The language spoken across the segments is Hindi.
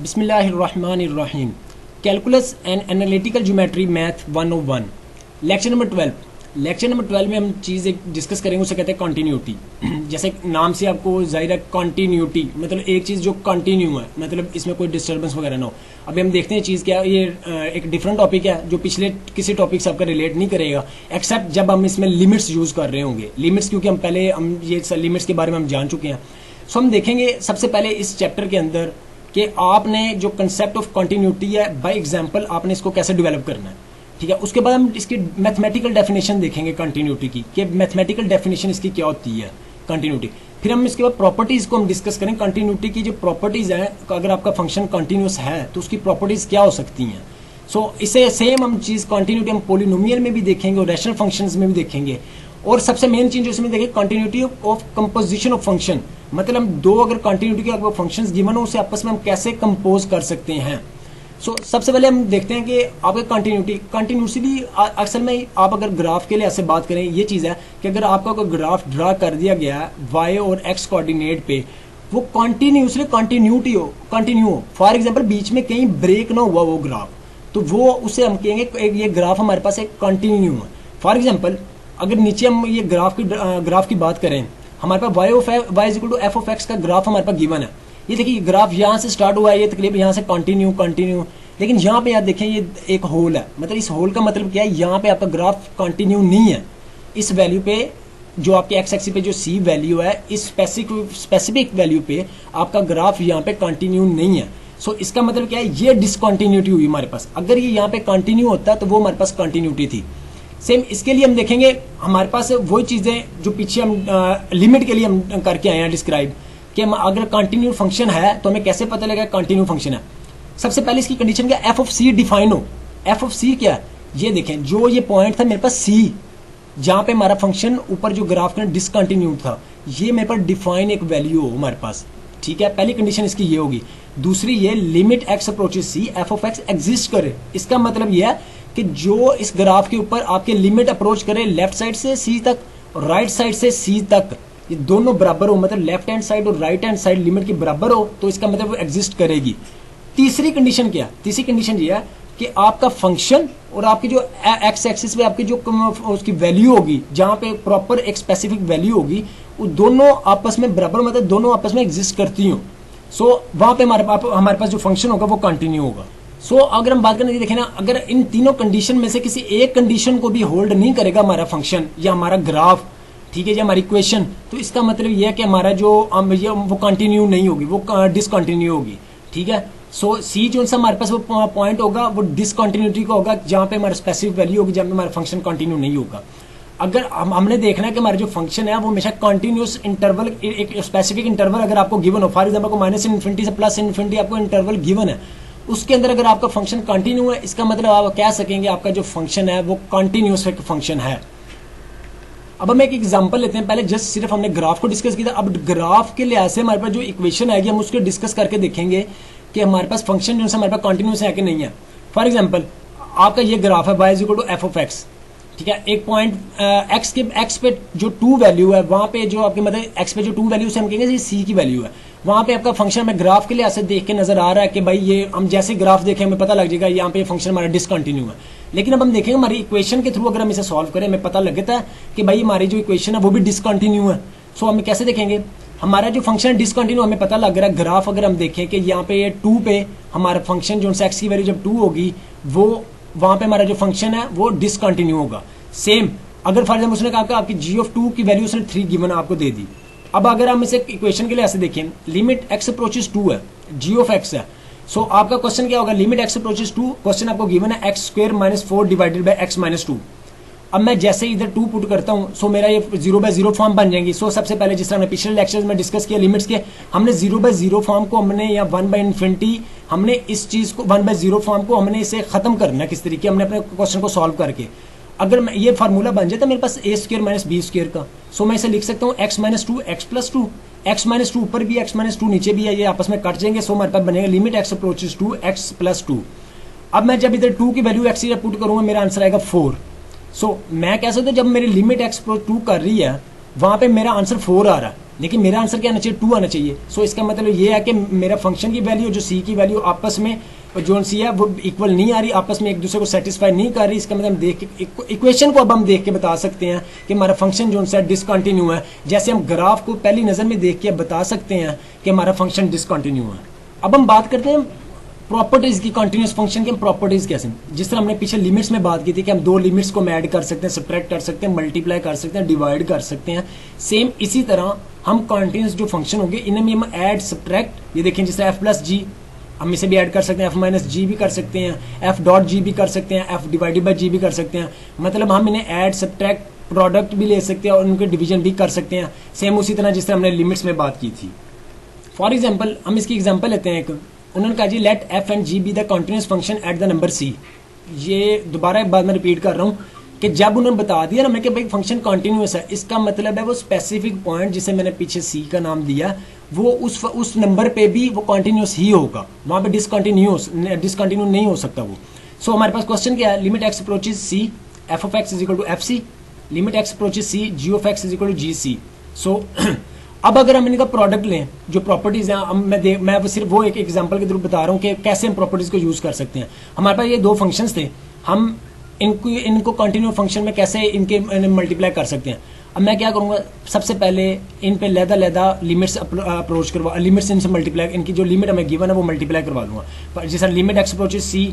बिस्मिल्लाहिर्रहमानिर्रहीम। Calculus and analytical geometry math 101 lecture number 12। Lecture number 12 में हम चीज़ एक डिस्कस करेंगे, उसे कहते हैं कंटिन्यूटी। जैसे नाम से आपको जाहिर है कंटिन्यूटी मतलब एक चीज़ जो कंटिन्यू है, मतलब इसमें कोई डिस्टर्बेंस वगैरह ना हो। अभी हम देखते हैं चीज़ क्या है। ये एक डिफरेंट टॉपिक है जो पिछले किसी टॉपिक से आपका रिलेट नहीं करेगा, एक्सेप्ट जब हम इसमें लिमिट्स यूज़ कर रहे होंगे। लिमिट्स क्योंकि हम पहले हम ये लिमिट्स के बारे में हम जान चुके हैं। सो हम देखेंगे सबसे पहले इस चैप्टर के अंदर कि आपने जो कंसेप्ट ऑफ कंटिन्यूटी है बाय एग्जांपल आपने इसको कैसे डेवलप करना है, ठीक है। उसके बाद हम इसकी मैथमेटिकल डेफिनेशन देखेंगे कंटिन्यूटी की, कि मैथमेटिकल डेफिनेशन इसकी क्या होती है कंटिन्यूटी। फिर हम इसके बाद प्रॉपर्टीज को हम डिस्कस करें। कंटिन्यूटी की जो प्रॉपर्टीज है, अगर आपका फंक्शन कंटिन्यूस है तो उसकी प्रॉपर्टीज क्या हो सकती हैं। सो इसे सेम हम चीज कंटिन्यूटी हम पोलिनोमियल में भी देखेंगे और रैशनल फंक्शंस में भी देखेंगे। और सबसे मेन चीज जो इसमें देखेंगे continuity of composition of function, मतलब हम दो अगर कंटिन्यूटी के अगर फंक्शंस गिवन हो उसे आपस में हम कैसे कंपोज कर सकते हैं। सो सबसे पहले हम देखते हैं कि आपके कंटिन्यूसली असल में आप अगर ग्राफ के लिए ऐसे बात करें, ये चीज़ है कि अगर आपका कोई ग्राफ ड्रा कर दिया गया है वाई और एक्स कोऑर्डिनेट पे, वो कंटिन्यूसली कंटिन्यू हो। फॉर एग्जाम्पल बीच में कहीं ब्रेक ना हुआ वो ग्राफ, तो वो उसे हम कहेंगे ये ग्राफ हमारे पास एक कंटिन्यू है। फॉर एग्जाम्पल अगर नीचे हम ये ग्राफ की बात करें, हमारे पास Y is equal to F of X का ग्राफ हमारे पास गिवन है। ये देखिए ग्राफ यहाँ से स्टार्ट हुआ है, ये तकरीबन यहाँ से कंटिन्यू, लेकिन यहाँ पे यार देखें ये एक होल है, मतलब इस होल का मतलब क्या है, यहाँ पे आपका ग्राफ कंटिन्यू नहीं है। इस वैल्यू पे जो आपके एक्स एक्सिस पे जो सी वैल्यू है, इस स्पेसिफिक वैल्यू पे आपका ग्राफ यहाँ पे कंटिन्यू नहीं है। सो इसका मतलब क्या है, ये डिसकंटिन्यूटी हुई हमारे पास। अगर ये यहाँ पे कंटिन्यू होता तो वो हमारे पास कंटिन्यूटी थी। सेम इसके लिए हम देखेंगे हमारे पास वही चीजें जो पीछे हम लिमिट के लिए हम करके आए हैं डिस्क्राइब, कि अगर कंटिन्यू फंक्शन है तो हमें कैसे पता लगेगा कंटिन्यू फंक्शन है। सबसे पहले इसकी कंडीशन क्या, एफ ऑफ सी डिफाइन हो। एफ ऑफ सी क्या है, ये देखें जो ये पॉइंट था मेरे पास सी, जहां पे हमारा फंक्शन ऊपर जो ग्राफ का डिसकंटिन्यू था, ये मेरे पास डिफाइन एक वैल्यू हो हमारे पास, ठीक है। पहली कंडीशन इसकी ये होगी। दूसरी ये limit x approaches C F of x exist करे। इसका मतलब ये है कि जो इस ग्राफ के ऊपर आपके लिमिट अप्रोच करे लेफ्ट साइड से सी तक और राइट साइड से सी तक, ये दोनों बराबर हो, मतलब लेफ्ट हैंड साइड और राइट हैंड साइड लिमिट के बराबर हो, तो इसका मतलब वो एग्जिस्ट करेगी। तीसरी कंडीशन क्या, तीसरी कंडीशन ये है कि आपका फंक्शन और आपकी जो एक्स एक्सिस पे आपकी जो उसकी वैल्यू होगी, जहां पे प्रॉपर एक स्पेसिफिक वैल्यू होगी, वो दोनों आपस में बराबर, मतलब दोनों आपस में एग्जिस्ट करती हो। सो वहां पे हमारे पास जो फंक्शन होगा वो कंटिन्यू होगा। सो अगर हम बात करें, देखें ना, अगर इन तीनों कंडीशन में से किसी एक कंडीशन को भी होल्ड नहीं करेगा हमारा फंक्शन या हमारा ग्राफ, ठीक है, या हमारी इक्वेशन, तो इसका मतलब यह है कि हमारा जो वो कंटिन्यू नहीं होगी, वो डिसकंटिन्यू होगी, ठीक है। सो सी जो सा हमारे पास वो पॉइंट होगा वो डिसकंटिन्यूटी का होगा, जहां पे हमारा स्पेसिफिक वैल्यू होगी, जहां पे हमारा फंक्शन कंटिन्यू नहीं होगा। अगर हमने देखना है कि हमारा जो फंक्शन है वो हमेशा कंटिन्यूस इंटरवल, एक स्पेसिफिक इंटरवल अगर आपको गिवन हो, फॉर एग्जाम्पल को माइनस इन्फिनिटी से प्लस इन्फिनिटी आपको इंटरवल गिवन है, उसके अंदर अगर आपका फंक्शन कंटिन्यू है, इसका मतलब आप कह सकेंगे आपका जो फंक्शन है वो कंटिन्यूस फंक्शन है। अब हम एक एग्जांपल लेते हैं। पहले जस्ट सिर्फ हमने ग्राफ को डिस्कस किया था, अब ग्राफ के लिहाज से हमारे पास जो इक्वेशन आएगी हम उसको डिस्कस करके देखेंगे कि हमारे पास फंक्शन जो है हमारे पास कंटिन्यूस है कि नहीं है। फॉर एग्जाम्पल आपका ये ग्राफ है y is equal to F of x, ठीक है। एक पॉइंट एक्स पे जो टू वैल्यू है, वहां पे जो आपके मतलब एक्स पे जो टू वैल्यू से हम कहेंगे सी की वैल्यू है, वहां पे आपका फंक्शन में ग्राफ के लिए ऐसे देख के नजर आ रहा है कि भाई ये हम जैसे ग्राफ देखें हमें पता लग जाएगा यहाँ पे फंक्शन हमारा डिसकंटिन्यू है। लेकिन अब हम देखेंगे हमारी इक्वेशन के थ्रू अगर हम इसे सॉल्व करें, हमें पता लगता है कि भाई हमारी जो इक्वेशन है वो भी डिसकंटिन्यू है। सो हम कैसे देखेंगे, हमारा जो फंक्शन डिसकंटिन्यू हमें पता लग रहा है। ग्राफ अगर हम देखें कि यहाँ पे ये टू पे हमारा फंक्शन जो एक्स की वैल्यू जब टू होगी, वो वहां पे हमारा जो फंक्शन है वो डिसकंटिन्यू होगा। सेम अगर फॉर एग्जाम्पल उसने कहा आपकी जी ऑफ टू की वैल्यू उसने 3 गिवन आपको दे दी। अब अगर हम इसे इक्वेशन के लिए ऐसे देखें, लिमिट एक्स अप्रोचेस 2 है, जी ऑफ एक्स है। सो आपका क्वेश्चन क्या होगा, लिमिट एक्स अप्रोचेस 2, क्वेश्चन आपको गिवन है x square minus 4 divided by x minus 2। अब मैं जैसे इधर 2 पुट करता हूं, सो मेरा ये 0/0 फॉर्म बन जाएंगी। सो सबसे पहले जिस तरह हमने पिछले लेक्चर्स में डिस्कस किया लिमिट्स के, हमने 0/0 फॉर्म को हमने या 1/∞, हमने इस चीज को 1/0 फॉर्म को हमने इसे खत्म करना है किस तरीके, हमने अपने क्वेश्चन को सॉल्व करके। अगर ये फार्मूला बन जाए तो मेरे पास ए स्क्वायर माइनस बी स्क्वायर का, सो मैं इसे लिख सकता हूँ x minus two x plus to, x minus two ऊपर भी एक्स माइनस टू नीचे भी है, ये आपस में कट जाएंगे। सो हमारे पास बनेगा limit x approaches two x plus two. अब मैं जब इधर 2 की वैल्यू एक्स पुट करूंगा मेरा आंसर आएगा 4। सो मैं कह सकता हूँ जब मेरी लिमिट एक्स अप्रोच 2 कर रही है वहां पे मेरा आंसर 4 आ रहा है, लेकिन मेरा आंसर क्या आना चाहिए, 2 आना चाहिए। सो इसका मतलब ये है कि मेरा फंक्शन की वैल्यू जो सी की वैल्यू आपस में जो सी है वो इक्वल नहीं आ रही, आपस में एक दूसरे को सेटिस्फाई नहीं कर रही। इसका मतलब हम देख के इक्वेशन को अब हम देख के बता सकते हैं कि हमारा फंक्शन जो है डिसकंटिन्यू है। जैसे हम ग्राफ को पहली नजर में देख के बता सकते हैं कि हमारा फंक्शन डिसकंटिन्यू है। अब हम बात करते हैं प्रॉपर्टीज की, कंटिन्यूस फंक्शन की प्रॉपर्टीज कैसे, जिस तरह हमने पीछे लिमिट्स में बात की थी कि हम 2 लिमिट्स को ऐड कर सकते हैं, सब्ट्रैक्ट कर सकते हैं, मल्टीप्लाई कर सकते हैं, डिवाइड कर सकते हैं। सेम इसी तरह हम कंटिन्यूस जो फंक्शन होंगे इनमें भी हम ऐड सब्ट्रैक्ट, ये देखें जैसे एफ प्लस जी हम इसे भी ऐड कर सकते हैं, एफ माइनस जी भी कर सकते हैं, एफ डॉट जी भी कर सकते हैं, एफ डिवाइडेड बाई जी भी कर सकते हैं। मतलब हम इन्हें ऐड सब्ट्रैक्ट प्रोडक्ट भी ले सकते हैं और उनके डिवीजन भी कर सकते हैं, सेम उसी तरह जिस तरह हमने लिमिट्स में बात की थी। फॉर एग्जाम्पल हम इसकी एग्जाम्पल लेते हैं एक, उन्होंने कहा जी let F and G be the continuous function at the number C. ये दोबारा एक बात मैं रिपीट कर रहा हूँ कि जब उन्होंने बता दिया ना मैं कि भाई फंक्शन कंटिन्यूस है, इसका मतलब है वो स्पेसिफिक पॉइंट जिसे मैंने पीछे सी का नाम दिया वो उस नंबर पे भी वो कंटिन्यूस ही होगा, वहां पे डिसकंटिन्यू नहीं हो सकता वो। सो हमारे पास क्वेश्चन क्या है, limit x approaches C F of x is equal to F C, limit x approaches C G of x is equal to G C. So अब अगर हम इनका प्रोडक्ट लें जो प्रॉपर्टीज हैं, मैं सिर्फ वो एक एग्जांपल के थ्रू बता रहा हूँ कि कैसे हम प्रॉपर्टीज को यूज कर सकते हैं। हमारे पास ये 2 फंक्शंस थे, हम इनको कंटिन्यू फंक्शन में कैसे इनके मल्टीप्लाई कर सकते हैं। अब मैं क्या करूंगा, सबसे पहले इन पे लहदा लिमिट्स अप्रोच करवा, लिमिट्स इनसे मल्टीप्लाई, इनकी जो लिमिट हमें गिवन है वो मल्टीप्लाई करवा दूंगा। जैसा limit x approaches C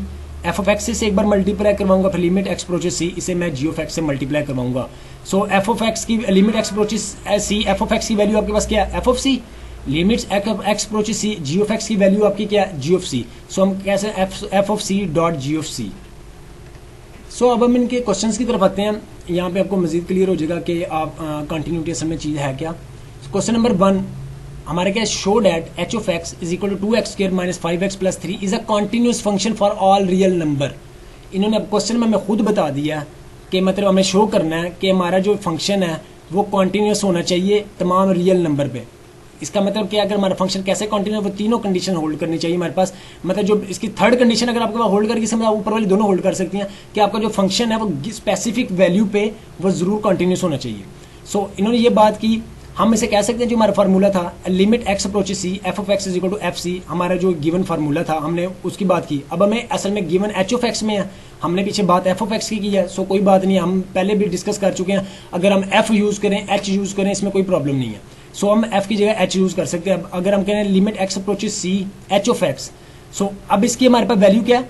F of x से एक बार मल्टीप्लाई करवाऊंगा, फिर लिमिट एक्स अप्रोचेस सी इसे मैं जी ऑफ एक्स से मल्टीप्लाई करवाऊंगा। सो एफ ऑफ एक्स की limit x approaches C, F of X की वैल्यू आपके पास क्या है F of C, limits X approaches C, G of X की वैल्यू आपकी क्या है जी ऑफ सी। सो हम कैसे F of C dot G of C. So अब हम इनके क्वेश्चंस की तरफ आते हैं, यहाँ पे आपको मजीद क्लियर हो जाएगा कि आप कंटिन्यूटी असल में चीज़ है क्या। क्वेश्चन नंबर 1 हमारे क्या, show that h of x is equal to 2x square minus 5x plus 3 is a continuous function for all real number. इन्होंने अब क्वेश्चन में हमें खुद बता दिया कि मतलब हमें शो करना है कि हमारा जो फंक्शन है वो कंटिन्यूस होना चाहिए तमाम रियल नंबर पे। इसका मतलब क्या, अगर हमारा फंक्शन कैसे कंटिन्यू, वो तीनों कंडीशन होल्ड करनी चाहिए हमारे पास। मतलब जो इसकी थर्ड कंडीशन अगर आपके पास होल्ड करके समझ ऊपर वाली दोनों होल्ड कर सकती हैं कि आपका जो फंक्शन है वो स्पेसिफिक वैल्यू पे वो जरूर कंटिन्यूस होना चाहिए। सो इन्होंने ये बात की, हम इसे कह सकते हैं जो हमारा फार्मूला था limit x approaches C F of x is equal to F c, हमारा जो गिवन फार्मूला था हमने उसकी बात की। अब हमें असल में गिवन एच ऑफ एक्स में है, हमने पीछे बात एफ ऑफ एक्स की है। सो कोई बात नहीं, हम पहले भी डिस्कस कर चुके हैं, अगर हम एफ यूज करें एच यूज करें इसमें कोई प्रॉब्लम नहीं है। सो हम एफ की जगह एच यूज कर सकते हैं। अब अगर हम कहें limit x approaches C H of X, so अब इसकी हमारे पास वैल्यू क्या है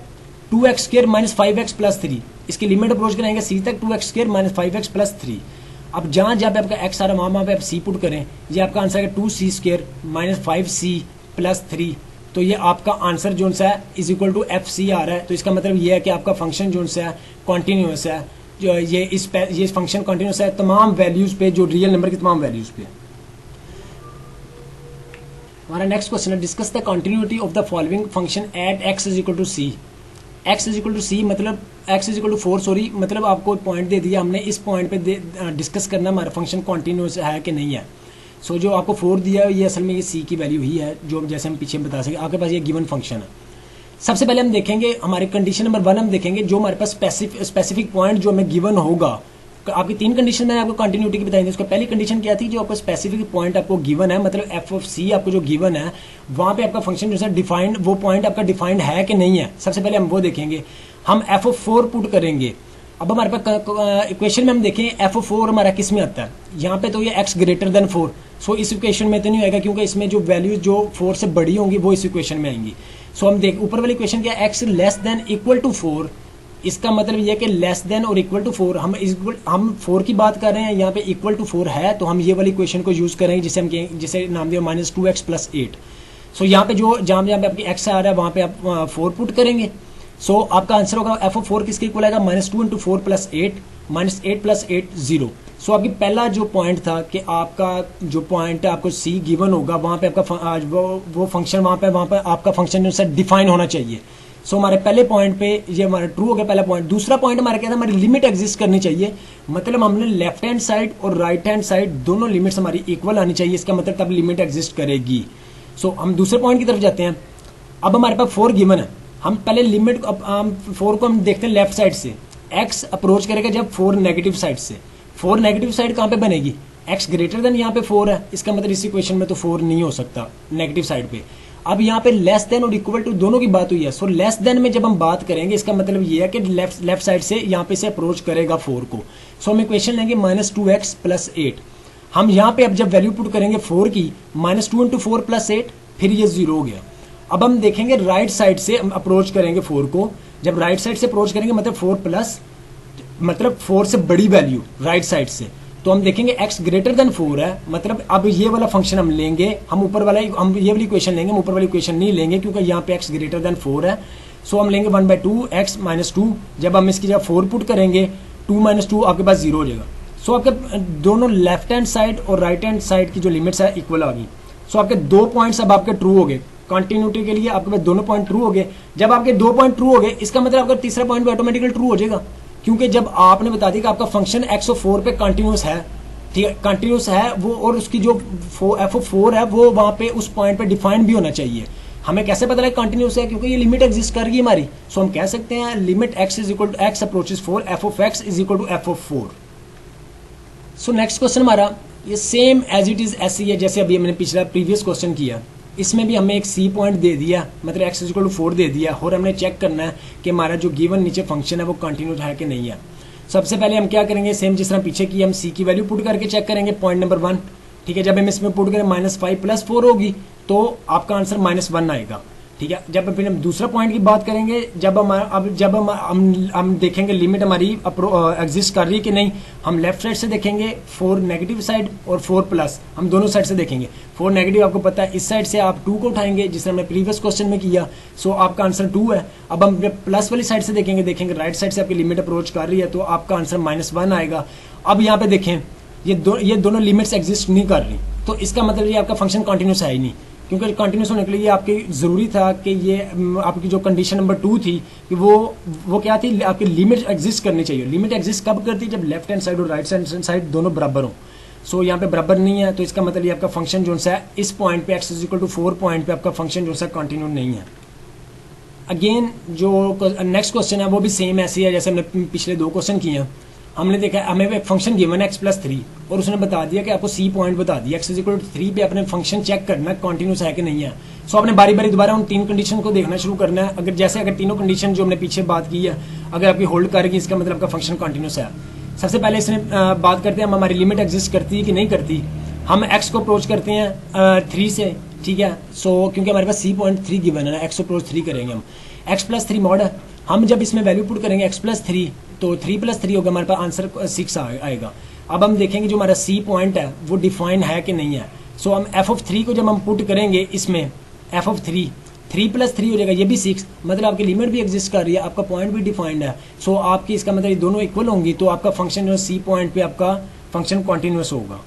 2x square minus 5x plus 3, इसकी लिमिट अप्रोच करेंगे सी तक 2x square minus 5x plus 3। अब जहां जहां पे आपका x आ रहा है वहां पे आप सी पुट करें, ये आपका आंसर है 2c square minus 5c plus 3। तो ये आपका आंसर जो सा है is equal to F C आ रहा है। तो इसका मतलब ये है कि आपका फंक्शन जो सा है कॉन्टिन्यूस है, जो ये फंक्शन कॉन्टिन्यूस है तमाम वैल्यूज पे, जो रियल नंबर की तमाम वैल्यूज पे। हमारा नेक्स्ट क्वेश्चन है discuss the continuity of the following function at X is equal to C. X is equal to C मतलब X is equal to 4, sorry मतलब आपको पॉइंट दे दिया हमने, इस पॉइंट पे डिस्कस करना हमारा फंक्शन कॉन्टिन्यूस है कि नहीं है। सो जो आपको 4 दिया है ये असल में ये सी की वैल्यू ही है, जो जैसे हम पीछे बता सके आपके पास ये गिवन फंक्शन है। सबसे पहले हम देखेंगे हमारे कंडीशन नंबर 1 हम देखेंगे जो हमारे पास स्पेसिफिक पॉइंट जो हमें गिवन होगा। आपकी 3 कंडीशन मैंने आपको कंटिन्यूटी की बताई थी। उसका पहली कंडीशन क्या थी, जो आपको स्पेसिफिक पॉइंट आपको गिवन है, मतलब एफ ऑफ सी आपको जो गिवन है वहां पे आपका फंक्शन जो है डिफाइंड, वो पॉइंट आपका डिफाइंड है कि नहीं है। सबसे पहले हम वो देखेंगे। हम एफ ऑफ 4 पुट करेंगे। अब हमारे पास इक्वेशन में हम देखें एफ ऑफ 4 हमारा किस में आता है, यहाँ पे तो ये एक्स ग्रेटर देन 4। सो इस इक्वेशन में तो नहीं आएगा क्योंकि इसमें जो वैल्यूज जो 4 से बड़ी होंगी वो इस इक्वेशन में आएंगी। सो हम देख ऊपर वाली इक्वेशन क्या, x less than equal to 4, इसका मतलब यह कि लेस देन और इक्वल टू 4, हम 4 की बात कर रहे हैं, यहाँ पे इक्वल टू 4 है तो हम ये वाली इक्वेशन को यूज करेंगे जिसे हम जिसे नाम दिया माइनस 2x प्लस 8। सो यहाँ पे जो जहाँ पे आपकी x आ रहा है वहाँ पे आप 4 पुट करेंगे। सो आपका आंसर होगा एफ ऑफ 4 किसके इक्वल आएगा, minus 2 into 4 plus 8, minus 8 plus 8 0। सो आपकी पहला जो पॉइंट था कि आपका जो पॉइंट है आपको सी गिवन होगा वहाँ पे आपका वो फंक्शन वहाँ पे आपका फंक्शन जो है डिफाइन होना चाहिए। सो हमारे पहले पॉइंट पे ये हमारा ट्रू हो गया पहला पॉइंट। दूसरा पॉइंट हमारा क्या था, हमारी लिमिट एग्जिस्ट करनी चाहिए, मतलब हमने लेफ्ट हैंड साइड और राइट हैंड साइड दोनों लिमिट्स हमारी इक्वल आनी चाहिए, इसका मतलब तब लिमिट एग्जिस्ट करेगी। सो हम दूसरे पॉइंट की तरफ जाते हैं। अब हमारे पास 4 गिवन है, हम पहले लिमिट 4 को हम देखते हैं लेफ्ट साइड से, एक्स अप्रोच करेगा जब 4 नेगेटिव साइड से। 4 नेगेटिव साइड कहाँ पे बनेगी, एक्स ग्रेटर देन यहाँ पे 4 है, इसका मतलब इस इक्वेशन में तो 4 नहीं हो सकता नेगेटिव साइड पे। अब यहाँ पे लेस देन और इक्वल टू दोनों की बात हुई है, सो लेस देन में जब हम बात करेंगे इसका मतलब ये है कि लेफ्ट साइड से यहाँ पे से अप्रोच करेगा 4 को। सो हम इक्वेशन लेंगे -2x + 8। हम यहाँ पे अब जब वैल्यू पुट करेंगे 4 की, -2 × 4 + 8, फिर ये 0 हो गया। अब हम देखेंगे राइट साइड से हम अप्रोच करेंगे 4 को, जब राइट साइड से अप्रोच करेंगे मतलब 4 से बड़ी वैल्यू राइट साइड से, तो हम देखेंगे x ग्रेटर देन 4 है, मतलब अब ये वाला फंक्शन हम लेंगे, हम ऊपर वाला हम ये वाली इक्वेशन लेंगे, हम ऊपर वाली इक्वेशन नहीं लेंगे क्योंकि यहाँ पे x ग्रेटर देन 4 है। सो हम लेंगे 1/2x - 2, जब हम इसकी जगह 4 पुट करेंगे 2 - 2 आपके पास 0 हो जाएगा। सो आपके दोनों लेफ्ट हैंड साइड और राइट हैंड साइड की जो लिमिट्स है इक्वल आ गई। सो आपके 2 पॉइंट्स अब आपके ट्रू हो गए, कंटिन्यूटी के लिए आपके पास दोनों पॉइंट ट्रू हो गए। जब आपके 2 पॉइंट ट्रू हो गए, इसका मतलब आपका तीसरा पॉइंट भी ऑटोमेटिकली ट्रू हो जाएगा, क्योंकि जब आपने बता दिया कि आपका फंक्शन x4 पे कंटिन्यूस है, ठीक है, कंटिन्यूस है वो, और उसकी जो f4 है वो वहां पे उस पॉइंट पे डिफाइंड भी होना चाहिए। हमें कैसे पता लगे कंटिन्यूस है? क्योंकि ये लिमिट एग्जिस्ट कर रही है हमारी। सो हम कह सकते हैं limit x approaches 4 f(x) = f(4)। So next question हमारा ये सेम एज इट इज ऐसी है जैसे अभी हमने पिछला प्रीवियस क्वेश्चन किया। इसमें भी हमें एक सी पॉइंट दे दिया, मतलब x = 4 दे दिया, और हमने चेक करना है कि हमारा जो गिवन नीचे फंक्शन है वो कंटिन्यूस है कि नहीं है। सबसे पहले हम क्या करेंगे, सेम जिस तरह पीछे की, हम सी की वैल्यू पुट करके चेक करेंगे। पॉइंट नंबर 1, ठीक है, जब हम इसमें पुट करें -5 + 4 होगी तो आपका आंसर -1 आएगा, ठीक है। जब फिर हम दूसरा पॉइंट की बात करेंगे, जब हम देखेंगे लिमिट हमारी एग्जिस्ट कर रही है कि नहीं, हम लेफ्ट साइड से देखेंगे 4 नेगेटिव साइड और 4+, हम दोनों साइड से देखेंगे। 4 नेगेटिव आपको पता है, इस साइड से आप 2 को उठाएंगे जिससे हमने प्रीवियस क्वेश्चन में किया। सो आपका आंसर 2 है। अब हम प्लस वाली साइड से देखेंगे राइट साइड से आपकी लिमिट अप्रोच कर रही है तो आपका आंसर -1 आएगा। अब यहाँ पे देखें ये दोनों लिमिट्स एग्जिस्ट नहीं कर रही, तो इसका मतलब ये आपका फंक्शन कंटिन्यूस है ही नहीं, क्योंकि कंटिन्यूस होने के लिए आपकी जरूरी था कि ये आपकी जो कंडीशन नंबर 2 थी कि वो क्या थी, आपकी लिमिट एग्जिस्ट करनी चाहिए। लिमिट एग्जिस्ट कब करती है? जब लेफ्ट हैंड साइड और राइट हैंड साइड दोनों बराबर हो। सो यहाँ पे बराबर नहीं है, तो इसका मतलब ये आपका फंक्शन जो सा है इस पॉइंट पे x = 4 पॉइंट पे आपका फंक्शन जो सा कंटिन्यू नहीं है। अगेन जो नेक्स्ट क्वेश्चन है वो भी सेम ऐसी है जैसे हमने पिछले 2 क्वेश्चन किए हैं। हमने देखा हमें एक फंक्शन गिवन है x + 3, और उसने बता दिया कि आपको सी पॉइंट बता दिया, x = 3 पे अपने फंक्शन चेक करना कंटिन्यूस है कि नहीं है। सो आपने बारी बारी दोबारा उन 3 कंडीशन को देखना शुरू करना है। अगर तीनों कंडीशन जो हमने पीछे बात की है अगर आपकी होल्ड करेगी, इसका मतलब आपका फंक्शन कंटिन्यूस है। सबसे पहले इसने बात करते हैं हम हमारी लिमिट एग्जिस्ट करती है कि नहीं करती। हम x को अप्रोच करते हैं 3 से, ठीक है। सो क्योंकि हमारे पास सी पॉइंट 3 गिवन है ना, x अप्रोच 3 करेंगे हम, x + 3 मॉड है। हम जब इसमें वैल्यू पुट करेंगे x + 3 तो 3 + 3 होगा, हमारे पास आंसर 6 आएगा। अब हम देखेंगे जो हमारा सी पॉइंट है वो डिफाइंड है कि नहीं है। सो हम f(3) को जब हम पुट करेंगे इसमें f(3) 3 + 3 हो जाएगा, ये भी 6, मतलब आपकी लिमिट भी एग्जिस्ट कर रही है, आपका पॉइंट भी डिफाइंड है। सो आपकी इसका मतलब ये दोनों इक्वल होंगी, तो आपका फंक्शन जो सी पॉइंट पे आपका फंक्शन कंटिन्यूस होगा।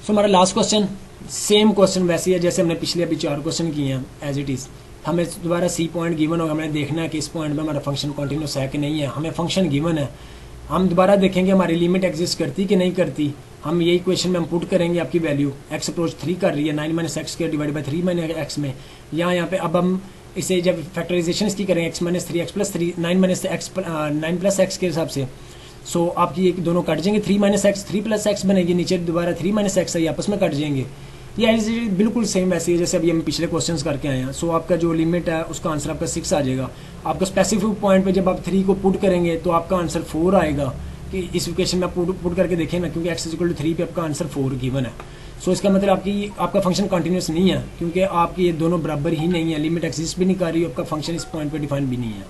सो हमारा लास्ट क्वेश्चन सेम क्वेश्चन वैसे ही है जैसे हमने पिछले अभी 4 क्वेश्चन किए हैं एज इट इज। हमें दोबारा सी पॉइंट गिवन होगा, हमें देखना है कि इस पॉइंट में हमारा फंक्शन कंटिन्यूस है कि नहीं है। हमें फंक्शन गिवन है, हम दोबारा देखेंगे हमारी लिमिट एग्जिस्ट करती कि नहीं करती। हम यही क्वेश्चन में हम पुट करेंगे आपकी वैल्यू x अप्रोच 3 कर रही है 9 - x² / 3 - x में। यहाँ पे अब हम इसे जब फैक्टराइजेशन इसकी करेंगे x - 3 x + 3 9 + x के हिसाब से। सो आपकी ये दोनों कट जाएंगे, 3 - x 3 + x बनेगी, नीचे दोबारा 3 - x है, आपस में कट जाएंगे। ये बिल्कुल सेम वैसे ही जैसे अभी हम पिछले क्वेश्चंस करके आए हैं। सो आपका जो लिमिट है उसका आंसर आपका 6 आ जाएगा। आपका स्पेसिफिक पॉइंट पे जब आप 3 को पुट करेंगे तो आपका आंसर 4 आएगा। कि इस इक्वेशन में आप पुट करके देखें ना, क्योंकि x = 3 पे आपका आंसर 4 गिवन है। सो इसका मतलब आपका फंक्शन कंटिन्यूस नहीं है, क्योंकि आपकी ये दोनों बराबर ही नहीं है, लिमिट एग्जिस्ट भी नहीं कर रही, आपका फंक्शन इस पॉइंट पे डिफाइन भी नहीं है।